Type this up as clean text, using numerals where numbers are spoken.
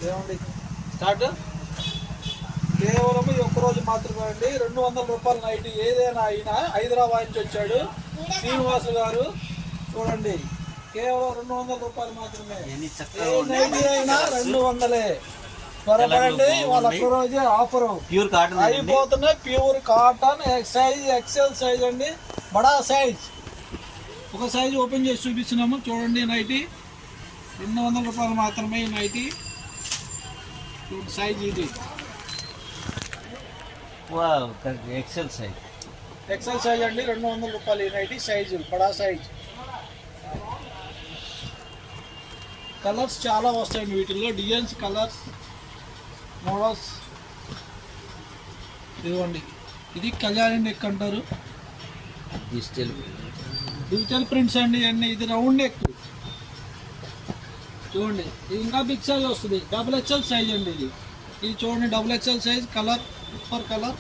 ఏమండి స్టార్ట్. కేవలం ఈ ఒక్కరోజు మాత్రమే అండి. 200 రూపాయల నైట్ ఏదైనా అయినా హైదరాబాద్ నుంచి వచ్చాడు శ్రీనివాసు గారు. చూడండి కేవలం 200 రూపాయలు మాత్రమే. ఏ నైట్ అయినా 200. త్వరపడండి, వాళ్ళ ఒక్కరోజే ఆఫరు. ప్యూర్ కాటన్ అయిపోతున్నాయి. Pure cotton size XL size అండి, బడా సైజ్. ఒక సైజు ఓపెన్ చేసి చూపిస్తున్నాము చూడండి. నైటీ 200 రూపాయలు మాత్రమే. ఈ నైటీ సైజ్ ఇది ఎక్సెల్ సైజ్. ఎక్సెల్ సైజ్ అండి, 200 రూపాయలు. ఈ నైటీ సైజు బడా సైజ్. కలర్స్ చాలా వస్తాయండి వీటిల్లో, డిజైన్స్, కలర్స్, మోడల్స్. ఇదిగోండి, ఇది కళ్యాణి నెక్ అంటారు, డిజిటల్ ప్రింట్స్ అండి అన్నీ. ఇది రౌండ్ నెక్ చూడండి. ఇది ఇంకా బిగ్ సైజ్ వస్తుంది, XXL సైజ్ అండి. ఇది చూడండి, XXL size. Colour super colour.